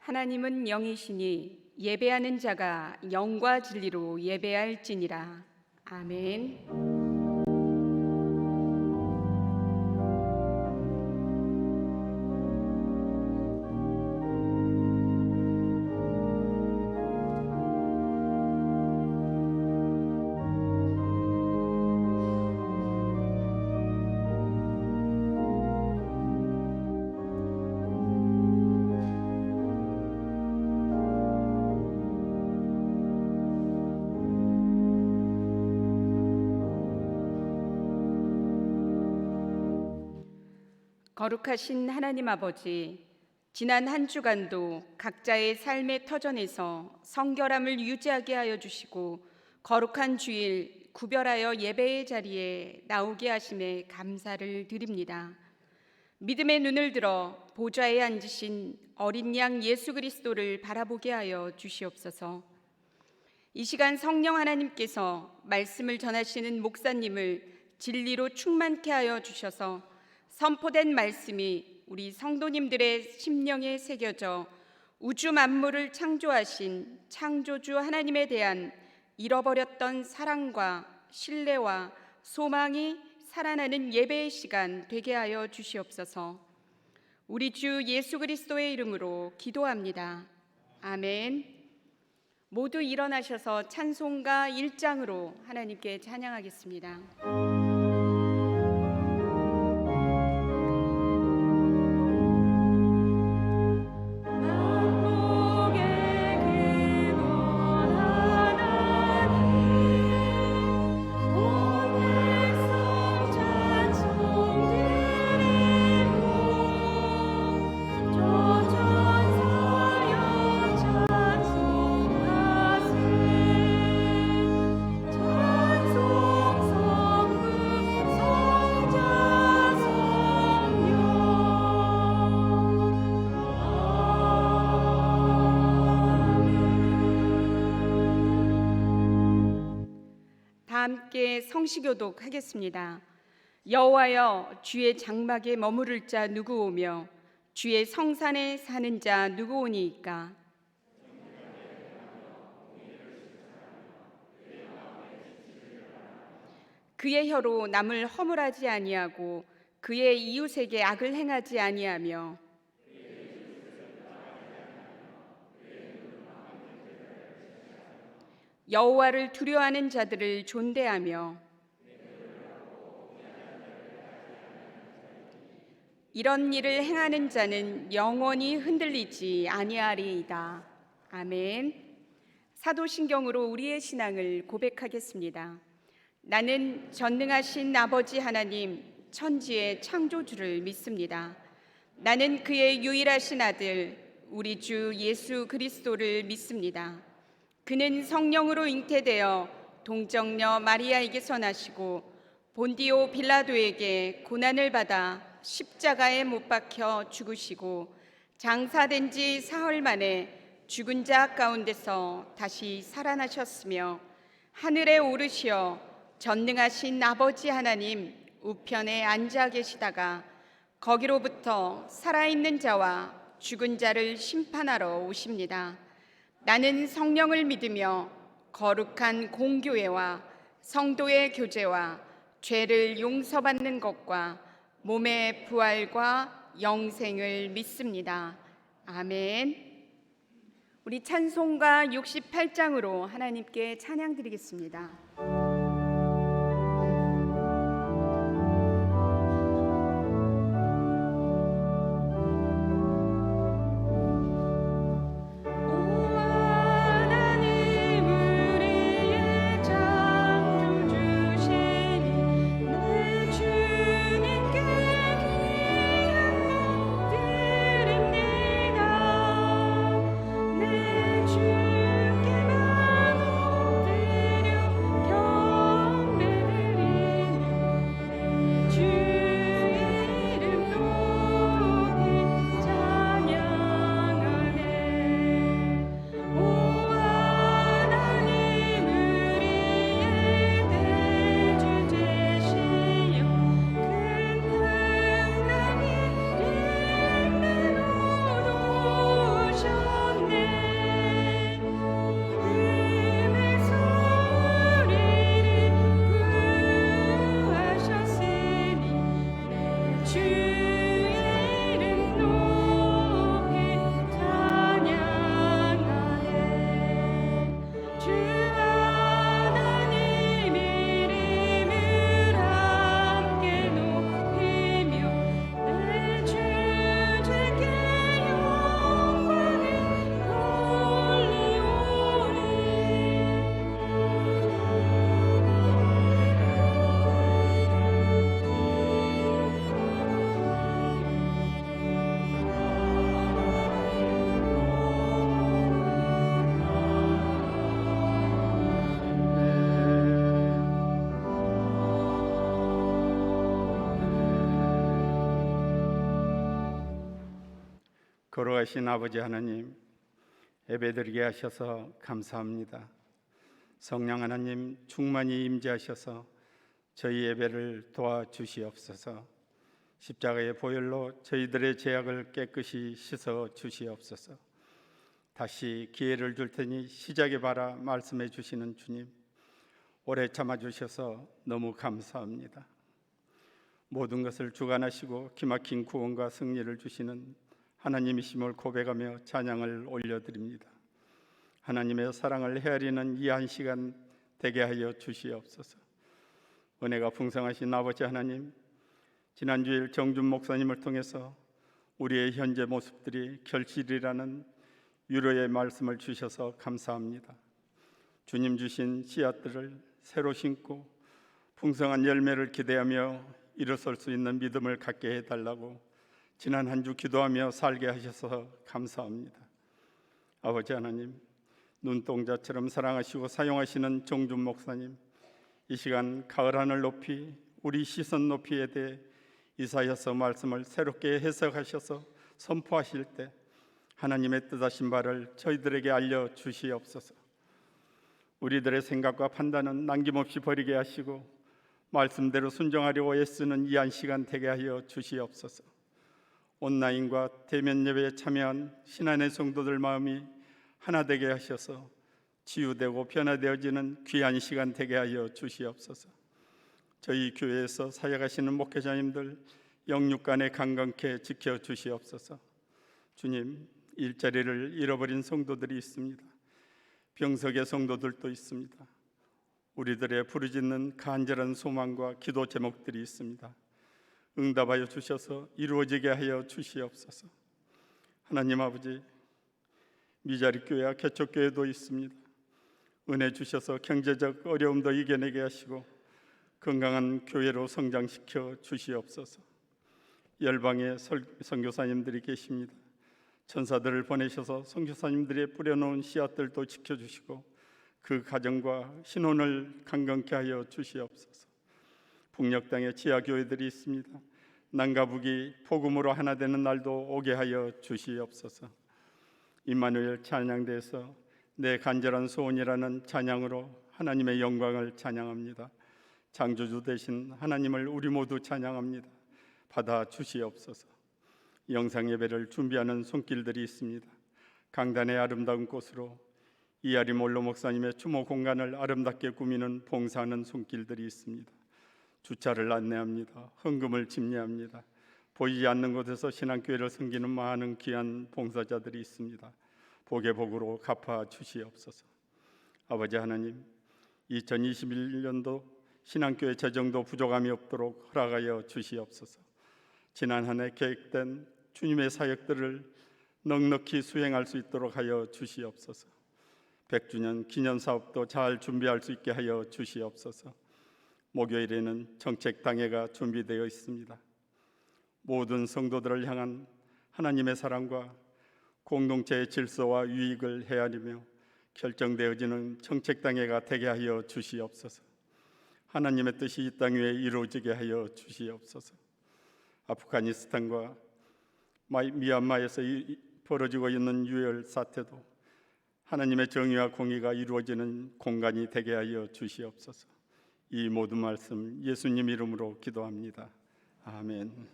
하나님은 영이시니 예배하는 자가 영과 진리로 예배할지니라. 아멘. 거룩하신 하나님 아버지, 지난 한 주간도 각자의 삶의 터전에서 성결함을 유지하게 하여 주시고 거룩한 주일 구별하여 예배의 자리에 나오게 하심에 감사를 드립니다. 믿음의 눈을 들어 보좌에 앉으신 어린 양 예수 그리스도를 바라보게 하여 주시옵소서. 이 시간 성령 하나님께서 말씀을 전하시는 목사님을 진리로 충만케 하여 주셔서 선포된 말씀이 우리 성도님들의 심령에 새겨져 우주 만물을 창조하신 창조주 하나님에 대한 잃어버렸던 사랑과 신뢰와 소망이 살아나는 예배의 시간 되게 하여 주시옵소서. 우리 주 예수 그리스도의 이름으로 기도합니다. 아멘. 모두 일어나셔서 찬송가 1장으로 하나님께 찬양하겠습니다. 함께 성시교독 하겠습니다. 여호와여, 주의 장막에 머무를 자 누구 오며 주의 성산에 사는 자 누구 오니이까? 그의 혀로 남을 허물하지 아니하고 그의 이웃에게 악을 행하지 아니하며 여호와를 두려워하는 자들을 존대하며 이런 일을 행하는 자는 영원히 흔들리지 아니하리이다. 아멘. 사도신경으로 우리의 신앙을 고백하겠습니다. 나는 전능하신 아버지 하나님 천지의 창조주를 믿습니다. 나는 그의 유일하신 아들 우리 주 예수 그리스도를 믿습니다. 그는 성령으로 잉태되어 동정녀 마리아에게서 나시고 본디오 빌라도에게 고난을 받아 십자가에 못 박혀 죽으시고 장사된 지 사흘 만에 죽은 자 가운데서 다시 살아나셨으며 하늘에 오르시어 전능하신 아버지 하나님 우편에 앉아 계시다가 거기로부터 살아있는 자와 죽은 자를 심판하러 오십니다. 나는 성령을 믿으며 거룩한 공교회와 성도의 교제와 죄를 용서받는 것과 몸의 부활과 영생을 믿습니다. 아멘. 우리 찬송가 68장으로 하나님께 찬양 드리겠습니다. 걸어가신 아버지 하나님, 예배드리게 하셔서 감사합니다. 성령 하나님 충만히 임재하셔서 저희 예배를 도와주시옵소서. 십자가의 보혈로 저희들의 죄악을 깨끗이 씻어 주시옵소서. 다시 기회를 줄 테니 시작에 바라 말씀해 주시는 주님, 오래 참아주셔서 너무 감사합니다. 모든 것을 주관하시고 기막힌 구원과 승리를 주시는 하나님이심을 고백하며 찬양을 올려드립니다. 하나님의 사랑을 헤아리는 이 한 시간 되게 하여 주시옵소서. 은혜가 풍성하신 아버지 하나님, 지난 주일 정준 목사님을 통해서 우리의 현재 모습들이 결실이라는 위로의 말씀을 주셔서 감사합니다. 주님 주신 씨앗들을 새로 심고 풍성한 열매를 기대하며 일어설 수 있는 믿음을 갖게 해달라고 지난 한 주 기도하며 살게 하셔서 감사합니다. 아버지 하나님, 눈동자처럼 사랑하시고 사용하시는 정준 목사님, 이 시간 가을 하늘 높이 우리 시선 높이에 대해 이사야서 말씀을 새롭게 해석하셔서 선포하실 때 하나님의 뜻하신 바를 저희들에게 알려주시옵소서. 우리들의 생각과 판단은 남김없이 버리게 하시고 말씀대로 순종하려고 애쓰는 이 한 시간 되게 하여 주시옵소서. 온라인과 대면 예배에 참여한 신안의 성도들 마음이 하나 되게 하셔서 치유되고 변화되어지는 귀한 시간 되게 하여 주시옵소서. 저희 교회에서 사역하시는 목회자님들 영육간에 강건케 지켜주시옵소서. 주님, 일자리를 잃어버린 성도들이 있습니다. 병석의 성도들도 있습니다. 우리들의 부르짖는 간절한 소망과 기도 제목들이 있습니다. 응답하여 주셔서 이루어지게 하여 주시옵소서. 하나님 아버지, 미자리 교회와 개척 교회도 있습니다. 은혜 주셔서 경제적 어려움도 이겨내게 하시고 건강한 교회로 성장시켜 주시옵소서. 열방의 선교사님들이 계십니다. 천사들을 보내셔서 선교사님들이 뿌려놓은 씨앗들도 지켜주시고 그 가정과 신혼을 강건케 하여 주시옵소서. 북녘 땅에 지하 교회들이 있습니다. 남과 북이 복음으로 하나 되는 날도 오게 하여 주시옵소서. 임마누엘 찬양대에서 내 간절한 소원이라는 찬양으로 하나님의 영광을 찬양합니다. 창조주 되신 하나님을 우리 모두 찬양합니다. 받아 주시옵소서. 영상 예배를 준비하는 손길들이 있습니다. 강단의 아름다운 꽃으로 이하리 몰로 목사님의 추모 공간을 아름답게 꾸미는 봉사하는 손길들이 있습니다. 주차를 안내합니다. 헌금을 집례합니다. 보이지 않는 곳에서 신앙교회를 섬기는 많은 귀한 봉사자들이 있습니다. 복의 복으로 갚아 주시옵소서. 아버지 하나님, 2021년도 신앙교회 재정도 부족함이 없도록 허락하여 주시옵소서. 지난 한 해 계획된 주님의 사역들을 넉넉히 수행할 수 있도록 하여 주시옵소서. 100주년 기념사업도 잘 준비할 수 있게 하여 주시옵소서. 목요일에는 정책당회가 준비되어 있습니다. 모든 성도들을 향한 하나님의 사랑과 공동체의 질서와 유익을 헤아리며 결정되어지는 정책당회가 되게 하여 주시옵소서. 하나님의 뜻이 이 땅 위에 이루어지게 하여 주시옵소서. 아프가니스탄과 미얀마에서 벌어지고 있는 유혈 사태도 하나님의 정의와 공의가 이루어지는 공간이 되게 하여 주시옵소서. 이 모든 말씀 예수님 이름으로 기도합니다. 아멘.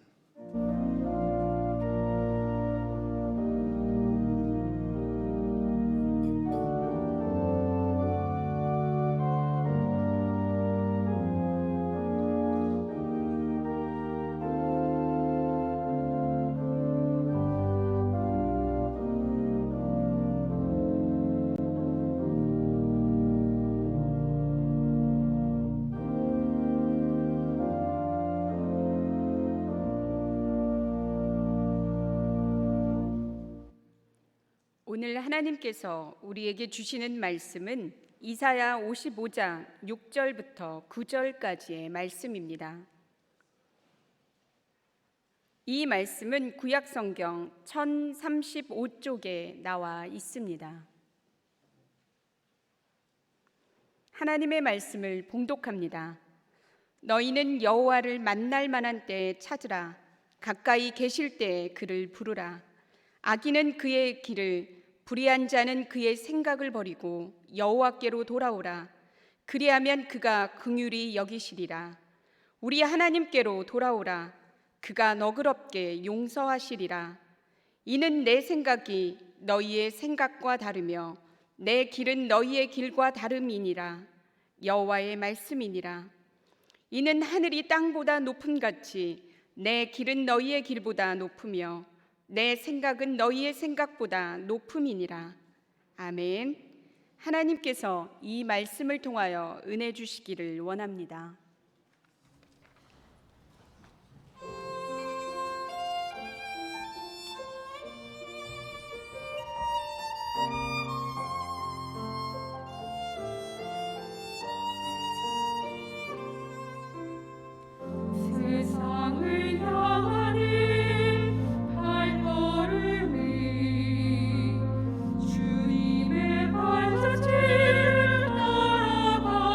오늘 하나님께서 우리에게 주시는 말씀은 이사야 55장 6절부터 9절까지의 말씀입니다. 이 말씀은 구약 성경 1035쪽에 나와 있습니다. 하나님의 말씀을 봉독합니다. 너희는 여호와를 만날 만한 때에 찾으라. 가까이 계실 때에 그를 부르라. 악인은 그의 길을, 불의한 자는 그의 생각을 버리고 여호와께로 돌아오라. 그리하면 그가 긍휼히 여기시리라. 우리 하나님께로 돌아오라. 그가 너그럽게 용서하시리라. 이는 내 생각이 너희의 생각과 다르며 내 길은 너희의 길과 다름이니라. 여호와의 말씀이니라. 이는 하늘이 땅보다 높음 같이 내 길은 너희의 길보다 높으며 내 생각은 너희의 생각보다 높음이니라. 아멘. 하나님께서 이 말씀을 통하여 은혜 주시기를 원합니다. 세상을 향하는 발걸음이 주님의 발자취를 따라가기를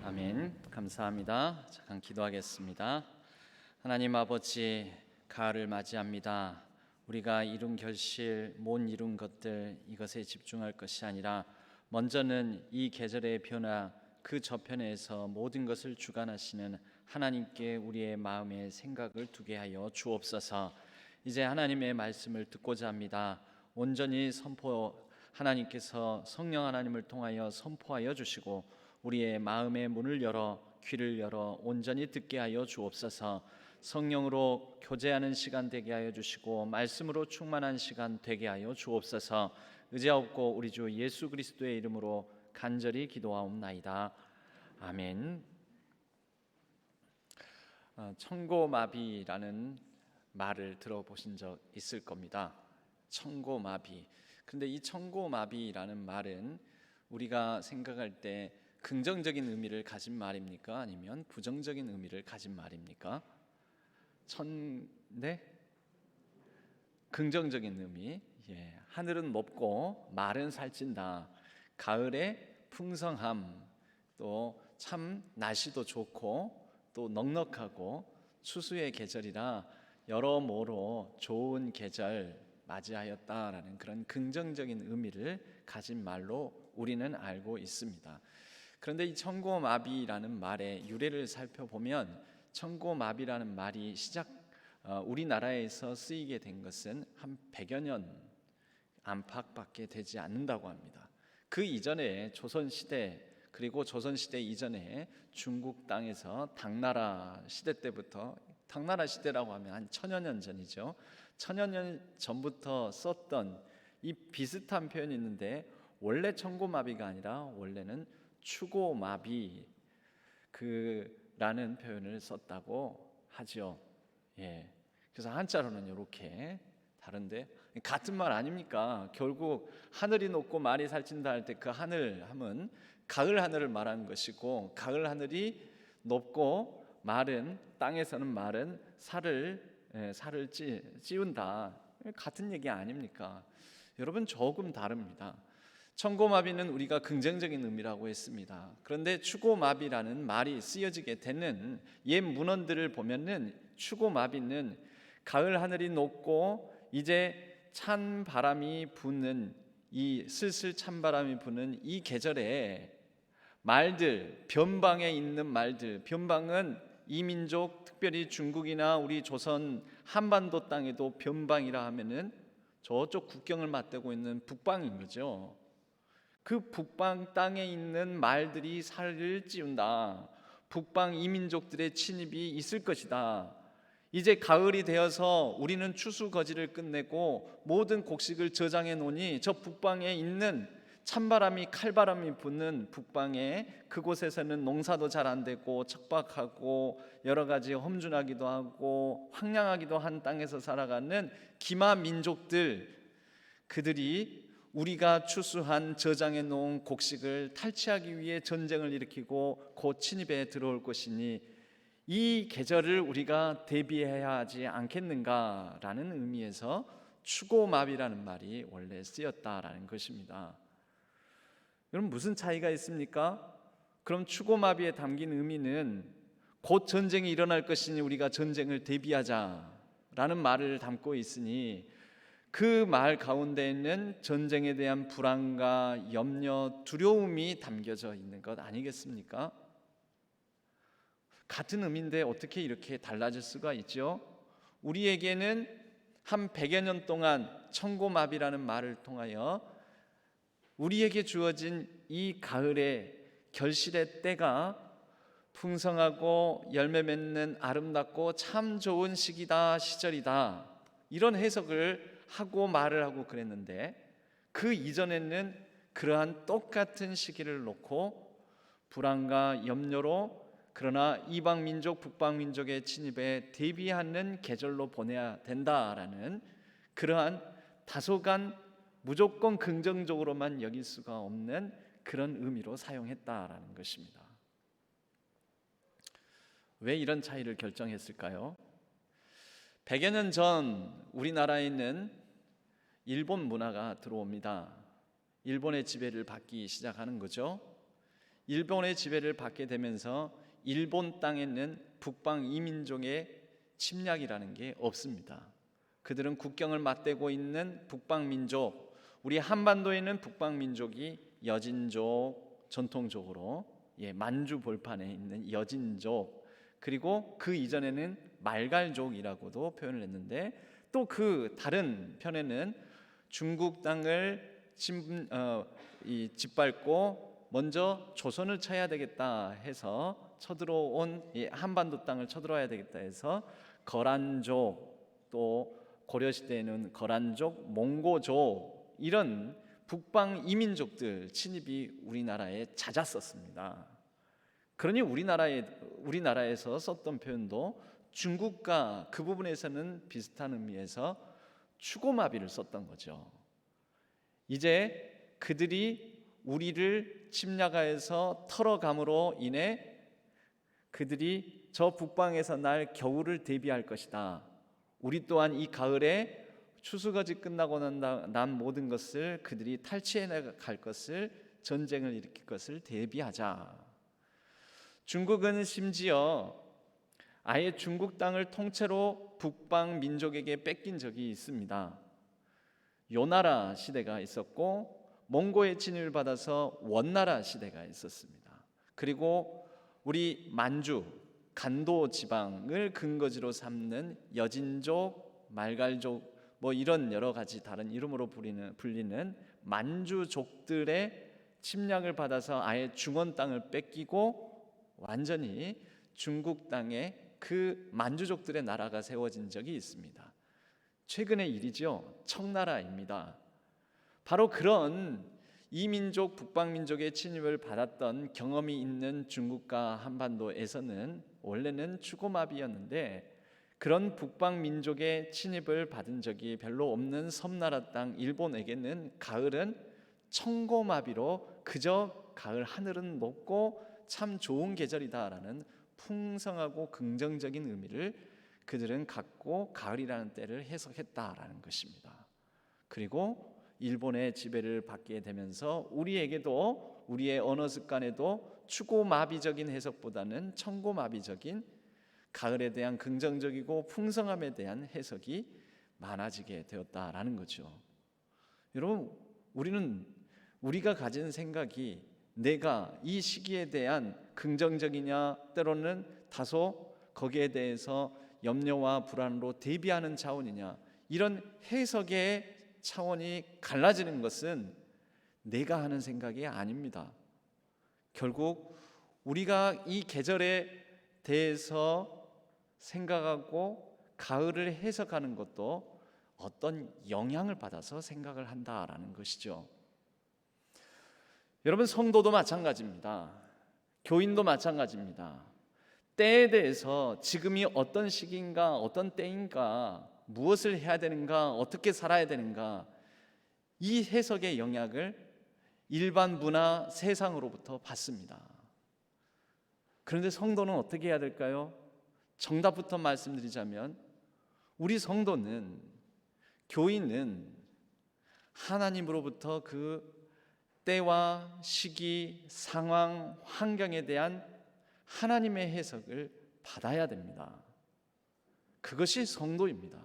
아멘. 감사합니다. 잠깐 기도하겠습니다. 하나님 아버지, 가을을 맞이합니다. 우리가 이룬 결실, 못 이룬 것들, 이것에 집중할 것이 아니라 먼저는 이 계절의 변화, 그 저편에서 모든 것을 주관하시는 하나님께 우리의 마음의 생각을 두게 하여 주옵소서. 이제 하나님의 말씀을 듣고자 합니다. 온전히 하나님께서 성령 하나님을 통하여 선포하여 주시고 우리의 마음의 문을 열어 귀를 열어 온전히 듣게 하여 주옵소서. 성령으로 교제하는 시간 되게 하여 주시고 말씀으로 충만한 시간 되게 하여 주옵소서. 의지하옵고 우리 주 예수 그리스도의 이름으로 간절히 기도하옵나이다. 아멘. 청고마비라는 말을 들어보신 적 있을 겁니다. 청고마비. 근데 이 청고마비라는 말은 우리가 생각할 때 긍정적인 의미를 가진 말입니까? 아니면 부정적인 의미를 가진 말입니까? 네? 긍정적인 의미. 하늘은 높고 말은 살찐다. 가을의 풍성함, 또 참 날씨도 좋고 또 넉넉하고 추수의 계절이라 여러모로 좋은 계절 맞이하였다라는 그런 긍정적인 의미를 가진 말로 우리는 알고 있습니다. 그런데 이 청고마비라는 말의 유래를 살펴보면 청고마비라는 말이 우리나라에서 쓰이게 된 것은 한 100여 년 안팎밖에 되지 않는다고 합니다. 그 이전에 조선시대, 그리고 조선시대 이전에 중국 땅에서 당나라 시대 때부터, 당나라 시대라고 하면 한 1000여 년 전이죠. 1000여 년 전부터 썼던 이 비슷한 표현이 있는데 원래 청고마비가 아니라 원래는 추고마비 라는 표현을 썼다고 하죠. 그래서 한자로는 이렇게 다른데 같은 말 아닙니까? 결국 하늘이 높고 말이 살찐다 할 때 그 하늘 하면 가을 하늘을 말하는 것이고, 가을 하늘이 높고 말은 땅에서는 말은 살을 찌운다, 같은 얘기 아닙니까? 여러분, 조금 다릅니다. 청고마비는 우리가 긍정적인 의미라고 했습니다. 그런데 추고마비라는 말이 쓰여지게 되는 옛 문헌들을 보면은 추고마비는 가을 하늘이 높고 이제 찬 바람이 부는, 이 슬슬 찬 바람이 부는 이 계절에 말들, 변방에 있는 말들, 변방은 이민족, 특별히 중국이나 우리 조선 한반도 땅에도 변방이라 하면은 저쪽 국경을 맞대고 있는 북방인 거죠. 그 북방 땅에 있는 말들이 살을 찌운다. 북방 이민족들의 침입이 있을 것이다. 이제 가을이 되어서 우리는 추수거지를 끝내고 모든 곡식을 저장해 놓으니 저 북방에 있는 찬바람이 칼바람이 부는 북방에, 그곳에서는 농사도 잘 안 되고 척박하고 여러 가지 험준하기도 하고 황량하기도 한 땅에서 살아가는 기마 민족들, 그들이 우리가 추수한 저장해 놓은 곡식을 탈취하기 위해 전쟁을 일으키고 곧 침입에 들어올 것이니 이 계절을 우리가 대비해야 하지 않겠는가라는 의미에서 추고마비라는 말이 원래 쓰였다라는 것입니다. 여러분, 무슨 차이가 있습니까? 그럼 추고마비에 담긴 의미는 곧 전쟁이 일어날 것이니 우리가 전쟁을 대비하자라는 말을 담고 있으니 그 말 가운데에는 전쟁에 대한 불안과 염려, 두려움이 담겨져 있는 것 아니겠습니까? 같은 의미인데 어떻게 이렇게 달라질 수가 있죠? 우리에게는 한 100여 년 동안 청고마비라는 말을 통하여 우리에게 주어진 이 가을의 결실의 때가 풍성하고 열매 맺는 아름답고 참 좋은 시기다, 시절이다, 이런 해석을 하고 말을 하고 그랬는데, 그 이전에는 그러한 똑같은 시기를 놓고 불안과 염려로, 그러나 이방 민족, 북방 민족의 침입에 대비하는 계절로 보내야 된다라는 그러한 다소간 무조건 긍정적으로만 여길 수가 없는 그런 의미로 사용했다라는 것입니다. 왜 이런 차이를 결정했을까요? 100여 년 전 우리나라에 있는 일본 문화가 들어옵니다. 일본의 지배를 받기 시작하는 거죠. 일본의 지배를 받게 되면서 일본 땅에 있는 북방 이민족의 침략이라는 게 없습니다. 그들은 국경을 맞대고 있는 북방 민족, 우리 한반도에 있는 북방 민족이 여진족, 전통적으로 만주 볼판에 있는 여진족, 그리고 그 이전에는 말갈족이라고도 표현을 했는데, 또 그 다른 편에는 중국 땅을 짓밟고 먼저 조선을 쳐야 되겠다 해서 쳐들어온 한반도 땅을 쳐들어야 되겠다 해서 거란족, 또 고려시대에는 거란족, 몽고족, 이런 북방 이민족들 침입이 우리나라에 잦았었습니다. 그러니 우리나라에서 썼던 표현도 중국과 그 부분에서는 비슷한 의미에서 추고마비를 썼던 거죠. 이제 그들이 우리를 침략하여서 털어감으로 인해 그들이 저 북방에서 날 겨울을 대비할 것이다. 우리 또한 이 가을에 추수거지 끝나고 난 모든 것을 그들이 탈취해 나갈 것을, 전쟁을 일으킬 것을 대비하자. 중국은 심지어 아예 중국 땅을 통째로 북방 민족에게 뺏긴 적이 있습니다. 요나라 시대가 있었고, 몽고의 진입을 받아서 원나라 시대가 있었습니다. 그리고 우리 만주, 간도 지방을 근거지로 삼는 여진족, 말갈족, 이런 여러 가지 다른 이름으로 불리는 만주족들의 침략을 받아서 아예 중원 땅을 뺏기고 완전히 중국 땅에 그 만주족들의 나라가 세워진 적이 있습니다. 최근의 일이죠. 청나라입니다. 바로 그런 이민족, 북방민족의 침입을 받았던 경험이 있는 중국과 한반도에서는 원래는 추고마비였는데, 그런 북방민족의 침입을 받은 적이 별로 없는 섬나라 땅 일본에게는 가을은 청고마비로 그저 가을 하늘은 높고 참 좋은 계절이다라는 풍성하고 긍정적인 의미를 그들은 갖고 가을이라는 때를 해석했다라는 것입니다. 그리고 일본의 지배를 받게 되면서 우리에게도, 우리의 언어 습관에도 추고마비적인 해석보다는 청고마비적인 가을에 대한 긍정적이고 풍성함에 대한 해석이 많아지게 되었다라는 거죠. 여러분, 우리가 가진 생각이 내가 이 시기에 대한 긍정적이냐, 때로는 다소 거기에 대해서 염려와 불안으로 대비하는 차원이냐, 이런 해석의 차원이 갈라지는 것은 내가 하는 생각이 아닙니다. 결국 우리가 이 계절에 대해서 생각하고 가을을 해석하는 것도 어떤 영향을 받아서 생각을 한다라는 것이죠. 여러분, 성도도 마찬가지입니다. 교인도 마찬가지입니다. 때에 대해서 지금이 어떤 시기인가, 어떤 때인가, 무엇을 해야 되는가, 어떻게 살아야 되는가, 이 해석의 영향을 일반 문화 세상으로부터 받습니다. 그런데 성도는 어떻게 해야 될까요? 정답부터 말씀드리자면, 우리 성도는, 교인은 하나님으로부터 그 때와 시기, 상황, 환경에 대한 하나님의 해석을 받아야 됩니다. 그것이 성도입니다.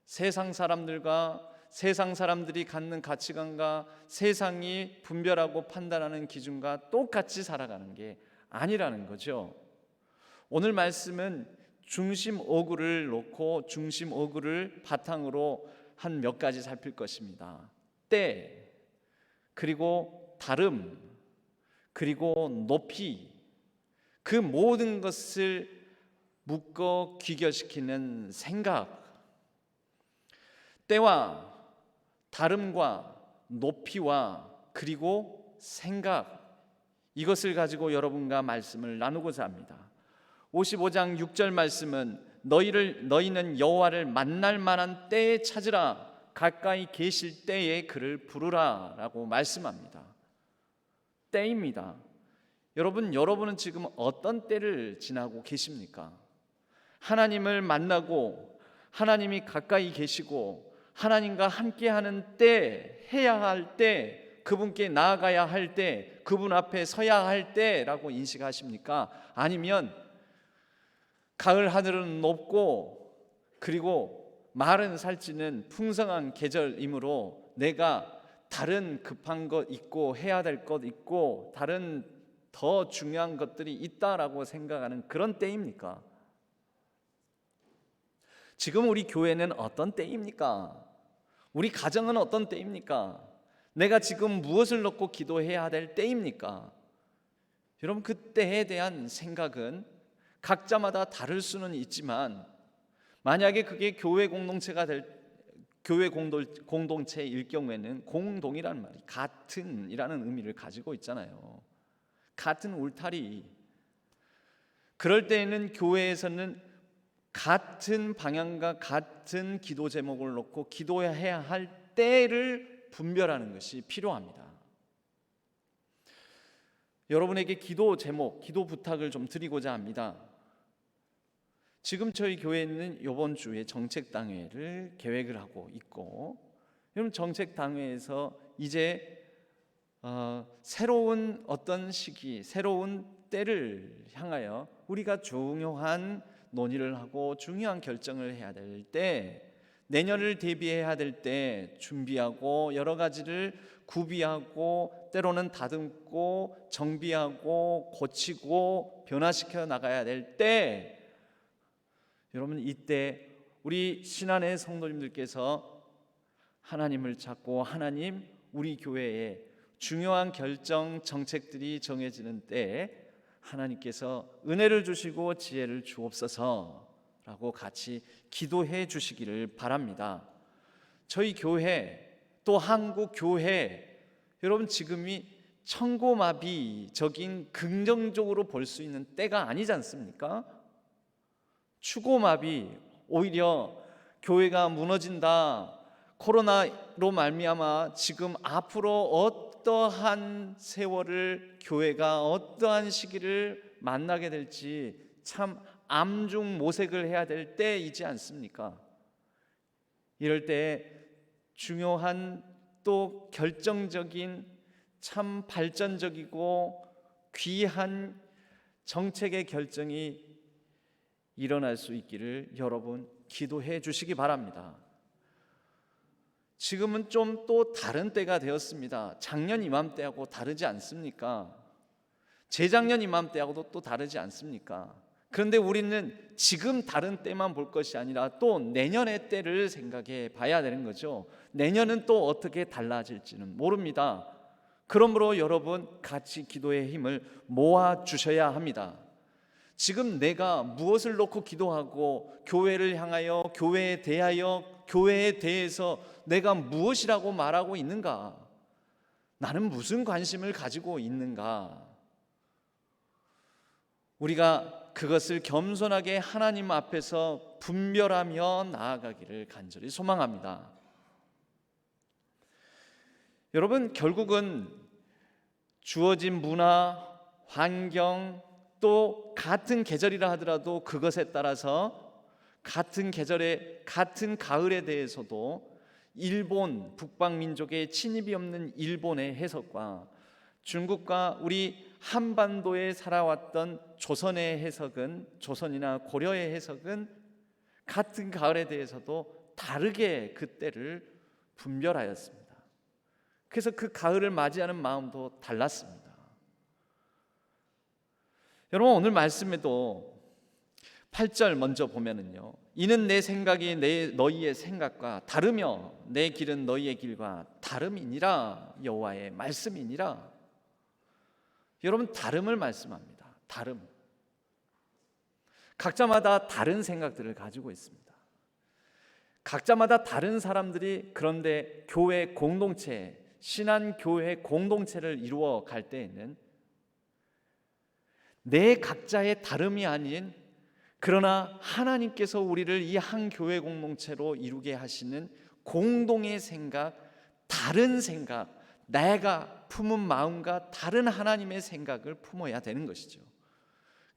세상 사람들이 갖는 가치관과 세상이 분별하고 판단하는 기준과 똑같이 살아가는 게 아니라는 거죠. 오늘 말씀은 중심 어구를 놓고 중심 어구를 바탕으로 한 몇 가지 살필 것입니다. 때, 그리고 다름, 그리고 높이, 그 모든 것을 묶어 귀결시키는 생각, 때와 다름과 높이와 그리고 생각, 이것을 가지고 여러분과 말씀을 나누고자 합니다. 55장 6절 말씀은 너희는 여호와를 만날 만한 때에 찾으라, 가까이 계실 때에 그를 부르라 라고 말씀합니다. 때입니다. 여러분은 지금 어떤 때를 지나고 계십니까? 하나님을 만나고 하나님이 가까이 계시고 하나님과 함께하는 때, 해야 할 때, 그분께 나아가야 할 때, 그분 앞에 서야 할 때라고 인식하십니까? 아니면 가을 하늘은 높고 그리고 마른 살찌는 풍성한 계절이므로 내가 다른 급한 것 있고 해야 될 것 있고 다른 더 중요한 것들이 있다라고 생각하는 그런 때입니까? 지금 우리 교회는 어떤 때입니까? 우리 가정은 어떤 때입니까? 내가 지금 무엇을 놓고 기도해야 될 때입니까? 여러분, 그 때에 대한 생각은 각자마다 다를 수는 있지만 만약에 그게 교회 공동체일 경우에는 공동이라는 말이 같은이라는 의미를 가지고 있잖아요. 같은 울타리. 그럴 때에는 교회에서는 같은 방향과 같은 기도 제목을 놓고 기도해야 할 때를 분별하는 것이 필요합니다. 여러분에게 기도 제목, 기도 부탁을 좀 드리고자 합니다. 지금 저희 교회는 이번 주에 정책당회를 계획을 하고 있고, 여러분 정책당회에서 이제 새로운 어떤 시기, 새로운 때를 향하여 우리가 중요한 논의를 하고 중요한 결정을 해야 될 때, 내년을 대비해야 될 때 준비하고 여러 가지를 구비하고 때로는 다듬고 정비하고 고치고 변화시켜 나가야 될 때, 여러분 이때 우리 신안의 성도님들께서 하나님을 찾고 하나님, 우리 교회에 중요한 결정 정책들이 정해지는 때 하나님께서 은혜를 주시고 지혜를 주옵소서라고 같이 기도해 주시기를 바랍니다. 저희 교회 또 한국 교회, 여러분 지금이 천고마비적인 긍정적으로 볼 수 있는 때가 아니지 않습니까? 추고마비, 오히려 교회가 무너진다, 코로나로 말미암아 지금 앞으로 어떠한 세월을, 교회가 어떠한 시기를 만나게 될지 참 암중모색을 해야 될 때이지 않습니까? 이럴 때 중요한 또 결정적인 참 발전적이고 귀한 정책의 결정이 일어날 수 있기를 여러분 기도해 주시기 바랍니다. 지금은 좀 또 다른 때가 되었습니다. 작년 이맘때하고 다르지 않습니까? 재작년 이맘때하고도 또 다르지 않습니까? 그런데 우리는 지금 다른 때만 볼 것이 아니라 또 내년의 때를 생각해 봐야 되는 거죠. 내년은 또 어떻게 달라질지는 모릅니다. 그러므로 여러분 같이 기도의 힘을 모아 주셔야 합니다. 지금 내가 무엇을 놓고 기도하고 교회를 향하여, 교회에 대하여, 교회에 대해서 내가 무엇이라고 말하고 있는가? 나는 무슨 관심을 가지고 있는가? 우리가 그것을 겸손하게 하나님 앞에서 분별하며 나아가기를 간절히 소망합니다. 여러분, 결국은 주어진 문화, 환경, 또 같은 계절이라 하더라도 그것에 따라서 같은 계절에, 같은 가을에 대해서도 일본, 북방민족의 침입이 없는 일본의 해석과 중국과 우리 한반도에 살아왔던 조선의 해석은, 조선이나 고려의 해석은 같은 가을에 대해서도 다르게 그때를 분별하였습니다. 그래서 그 가을을 맞이하는 마음도 달랐습니다. 여러분, 오늘 말씀에도 8절 먼저 보면은요, 이는 내 생각이 너희의 생각과 다르며 내 길은 너희의 길과 다름이니라. 여호와의 말씀이니라. 여러분, 다름을 말씀합니다. 다름. 각자마다 다른 생각들을 가지고 있습니다. 각자마다 다른 사람들이, 그런데 교회 공동체, 신한 교회 공동체를 이루어 갈 때에는 내 각자의 다름이 아닌, 그러나 하나님께서 우리를 이 한 교회 공동체로 이루게 하시는 공동의 생각, 다른 생각, 내가 품은 마음과 다른 하나님의 생각을 품어야 되는 것이죠.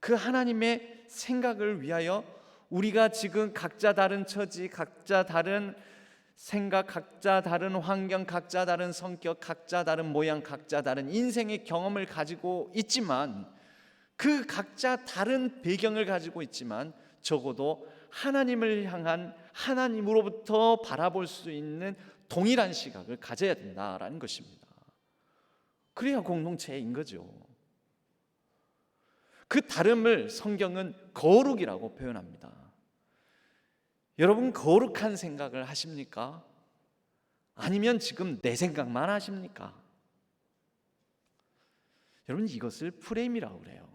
그 하나님의 생각을 위하여 우리가 지금 각자 다른 처지, 각자 다른 생각, 각자 다른 환경, 각자 다른 성격, 각자 다른 모양, 각자 다른 인생의 경험을 가지고 있지만, 그 각자 다른 배경을 가지고 있지만 적어도 하나님을 향한, 하나님으로부터 바라볼 수 있는 동일한 시각을 가져야 된다라는 것입니다. 그래야 공동체인 거죠. 그 다름을 성경은 거룩이라고 표현합니다. 여러분, 거룩한 생각을 하십니까? 아니면 지금 내 생각만 하십니까? 여러분, 이것을 프레임이라고 그래요.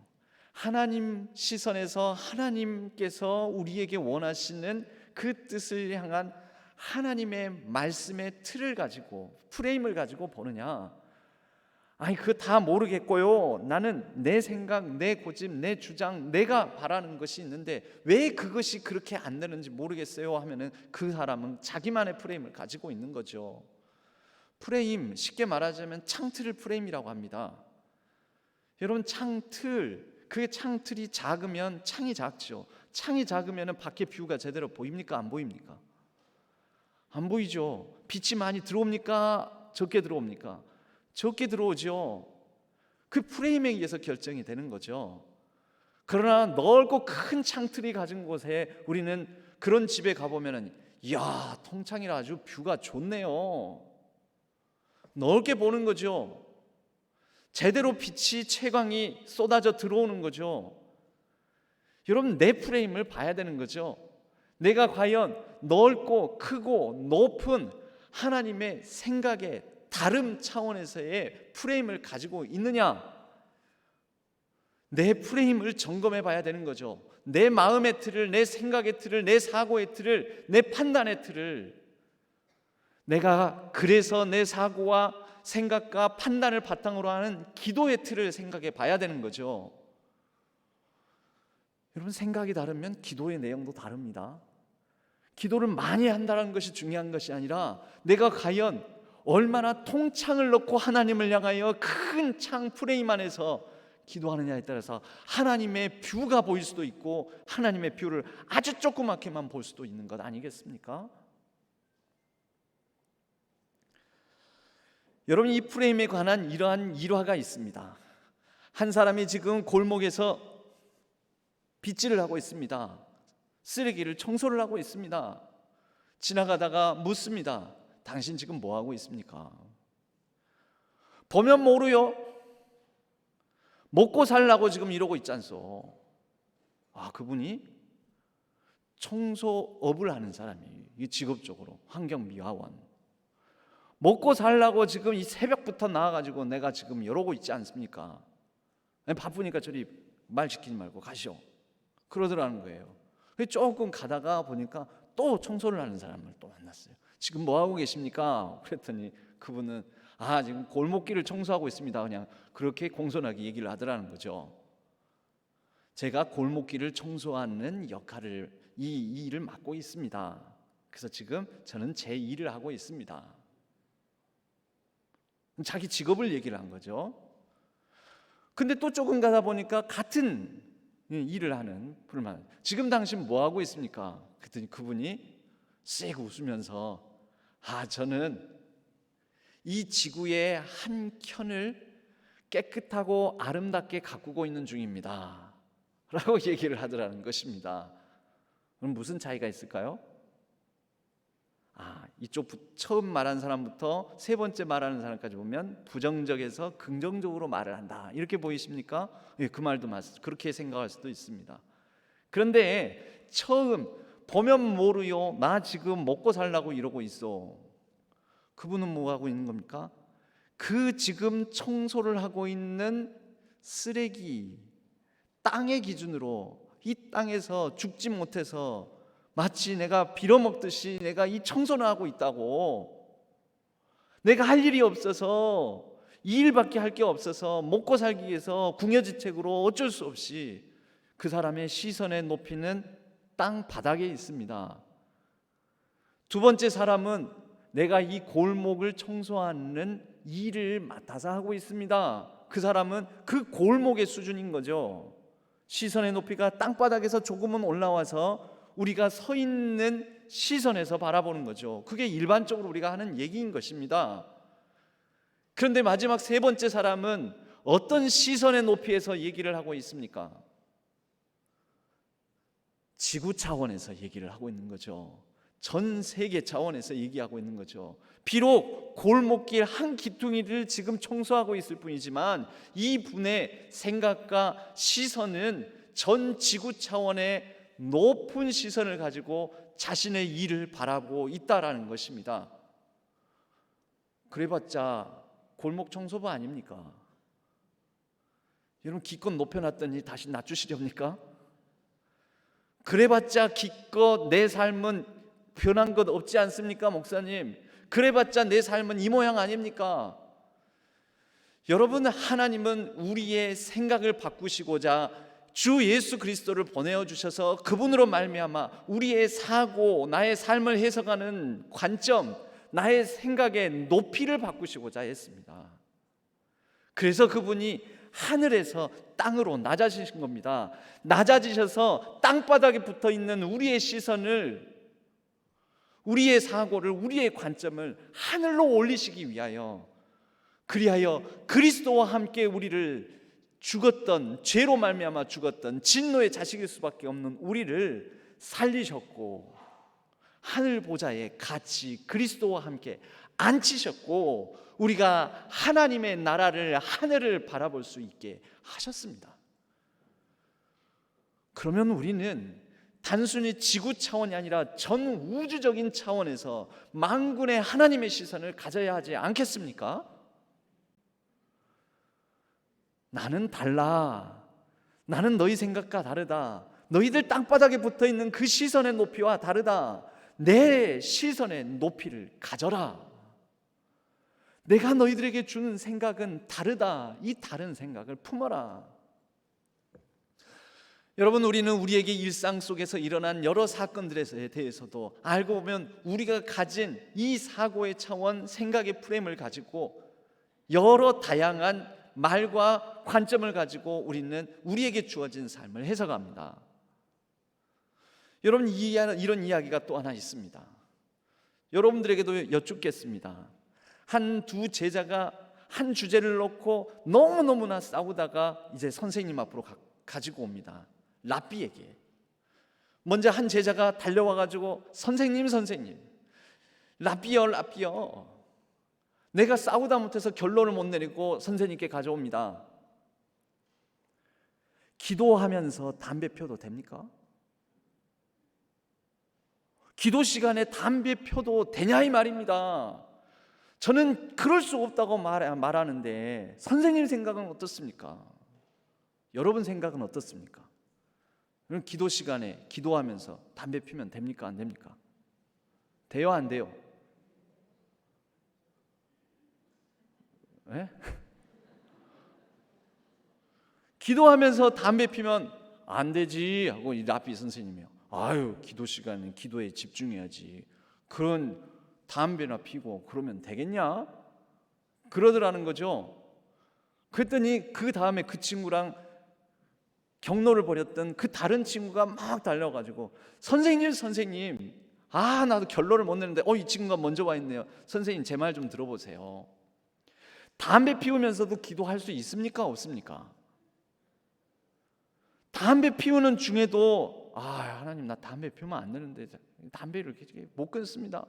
하나님 시선에서 하나님께서 우리에게 원하시는 그 뜻을 향한 하나님의 말씀의 틀을 가지고, 프레임을 가지고 보느냐? 아니, 그거 다 모르겠고요. 나는 내 생각, 내 고집, 내 주장, 내가 바라는 것이 있는데 왜 그것이 그렇게 안 되는지 모르겠어요 하면은 그 사람은 자기만의 프레임을 가지고 있는 거죠. 프레임, 쉽게 말하자면 창틀을 프레임이라고 합니다. 여러분, 창틀, 그 창틀이 작으면 창이 작죠. 창이 작으면 밖에 뷰가 제대로 보입니까? 안 보입니까? 안 보이죠. 빛이 많이 들어옵니까? 적게 들어옵니까? 적게 들어오죠. 그 프레임에 의해서 결정이 되는 거죠. 그러나 넓고 큰 창틀이 가진 곳에 우리는 그런 집에 가보면은, 이야, 통창이라 아주 뷰가 좋네요. 넓게 보는 거죠. 제대로 빛이, 채광이 쏟아져 들어오는 거죠. 여러분, 내 프레임을 봐야 되는 거죠. 내가 과연 넓고 크고 높은 하나님의 생각에 다른 차원에서의 프레임을 가지고 있느냐? 내 프레임을 점검해 봐야 되는 거죠. 내 마음의 틀을, 내 생각의 틀을, 내 사고의 틀을, 내 판단의 틀을, 내가 그래서 내 사고와 생각과 판단을 바탕으로 하는 기도의 틀을 생각해 봐야 되는 거죠. 여러분, 생각이 다르면 기도의 내용도 다릅니다. 기도를 많이 한다는 것이 중요한 것이 아니라 내가 과연 얼마나 통창을 넣고 하나님을 향하여 큰 창 프레임 안에서 기도하느냐에 따라서 하나님의 뷰가 보일 수도 있고 하나님의 뷰를 아주 조그맣게만 볼 수도 있는 것 아니겠습니까? 여러분, 이 프레임에 관한 이러한 일화가 있습니다. 한 사람이 지금 골목에서 빗질을 하고 있습니다. 쓰레기를 청소를 하고 있습니다. 지나가다가 묻습니다. 당신 지금 뭐 하고 있습니까? 보면 모르요. 먹고 살라고 지금 이러고 있지 않소. 아, 그분이 청소업을 하는 사람이에요. 직업적으로 환경미화원. 먹고 살라고 지금 이 새벽부터 나와가지고 내가 지금 이러고 있지 않습니까? 바쁘니까 저리 말 시키지 말고 가시오. 그러더라는 거예요. 조금 가다가 보니까 또 청소를 하는 사람을 또 만났어요. 지금 뭐 하고 계십니까? 그랬더니 그분은 지금 골목길을 청소하고 있습니다. 그냥 그렇게 공손하게 얘기를 하더라는 거죠. 제가 골목길을 청소하는 역할을, 이 일을 맡고 있습니다. 그래서 지금 저는 제 일을 하고 있습니다. 자기 직업을 얘기를 한 거죠. 근데 또 조금 가다 보니까 같은 일을 하는 분을 만났어요. 지금 당신 뭐 하고 있습니까? 그랬더니 그분이 씩 웃으면서 저는 이 지구의 한 켠을 깨끗하고 아름답게 가꾸고 있는 중입니다 라고 얘기를 하더라는 것입니다. 그럼 무슨 차이가 있을까요? 이쪽 처음 말한 사람부터 세 번째 말하는 사람까지 보면 부정적에서 긍정적으로 말을 한다, 이렇게 보이십니까? 예, 그 말도 맞습니다. 그렇게 생각할 수도 있습니다. 그런데 처음 보면 모르요, 나 지금 먹고 살라고 이러고 있어. 그분은 뭐 하고 있는 겁니까? 그 지금 청소를 하고 있는 쓰레기, 땅의 기준으로 이 땅에서 죽지 못해서 마치 내가 빌어먹듯이 내가 이 청소를 하고 있다고, 내가 할 일이 없어서, 이 일밖에 할 게 없어서 먹고 살기 위해서 궁여지책으로 어쩔 수 없이 그 사람의 시선의 높이는 땅 바닥에 있습니다. 두 번째 사람은 내가 이 골목을 청소하는 일을 맡아서 하고 있습니다. 그 사람은 그 골목의 수준인 거죠. 시선의 높이가 땅바닥에서 조금은 올라와서 우리가 서 있는 시선에서 바라보는 거죠. 그게 일반적으로 우리가 하는 얘기인 것입니다. 그런데 마지막 세 번째 사람은 어떤 시선의 높이에서 얘기를 하고 있습니까? 지구 차원에서 얘기를 하고 있는 거죠. 전 세계 차원에서 얘기하고 있는 거죠. 비록 골목길 한 기퉁이를 지금 청소하고 있을 뿐이지만 이 분의 생각과 시선은 전 지구 차원의 높은 시선을 가지고 자신의 일을 바라보고 있다라는 것입니다. 그래봤자 골목 청소부 아닙니까? 여러분 기껏 높여놨더니 다시 낮추시렵니까? 그래봤자 기껏 내 삶은 변한 것 없지 않습니까, 목사님? 그래봤자 내 삶은 이 모양 아닙니까? 여러분, 하나님은 우리의 생각을 바꾸시고자 주 예수 그리스도를 보내어 주셔서 그분으로 말미암아 우리의 사고, 나의 삶을 해석하는 관점, 나의 생각의 높이를 바꾸시고자 했습니다. 그래서 그분이 하늘에서 땅으로 낮아지신 겁니다. 낮아지셔서 땅바닥에 붙어 있는 우리의 시선을, 우리의 사고를, 우리의 관점을 하늘로 올리시기 위하여, 그리하여 그리스도와 함께 우리를 죽었던, 죄로 말미암아 죽었던 진노의 자식일 수밖에 없는 우리를 살리셨고 하늘 보좌에 같이 그리스도와 함께 앉히셨고 우리가 하나님의 나라를, 하늘을 바라볼 수 있게 하셨습니다. 그러면 우리는 단순히 지구 차원이 아니라 전 우주적인 차원에서 만군의 하나님의 시선을 가져야 하지 않겠습니까? 나는 달라. 나는 너희 생각과 다르다. 너희들 땅바닥에 붙어있는 그 시선의 높이와 다르다. 내 시선의 높이를 가져라. 내가 너희들에게 주는 생각은 다르다. 이 다른 생각을 품어라. 여러분, 우리는 우리에게 일상 속에서 일어난 여러 사건들에 대해서도 알고 보면 우리가 가진 이 사고의 차원, 생각의 프레임을 가지고 여러 다양한 말과 관점을 가지고 우리는 우리에게 주어진 삶을 해석합니다. 여러분, 이런 이야기가 또 하나 있습니다. 여러분들에게도 여쭙겠습니다. 한 두 제자가 한 주제를 놓고 너무너무나 싸우다가 이제 선생님 앞으로 가지고 옵니다. 랍비에게. 먼저 한 제자가 달려와 가지고 선생님, 랍비여, 내가 싸우다 못해서 결론을 못 내리고 선생님께 가져옵니다. 기도하면서 담배 펴도 됩니까? 기도 시간에 담배 펴도 되냐 이 말입니다. 저는 그럴 수 없다고 말하는데 선생님 생각은 어떻습니까? 여러분 생각은 어떻습니까? 그럼 기도 시간에 기도하면서 담배 피면 됩니까? 안 됩니까? 돼요? 안 돼요? 네? 기도하면서 담배 피면 안 되지 하고 이 랍비 선생님이요. 아유, 기도 시간은 기도에 집중해야지. 그런 담배나 피고 그러면 되겠냐? 그러더라는 거죠. 그랬더니 그 다음에 그 친구랑 경로를 벌였던 그 다른 친구가 막 달려가지고 선생님, 나도 결론을 못 내는데 이 친구가 먼저 와 있네요. 선생님, 제 말 좀 들어보세요. 담배 피우면서도 기도할 수 있습니까? 없습니까? 담배 피우는 중에도 하나님, 나 담배 피우면 안 되는데 담배를 이렇게 못 끊습니다.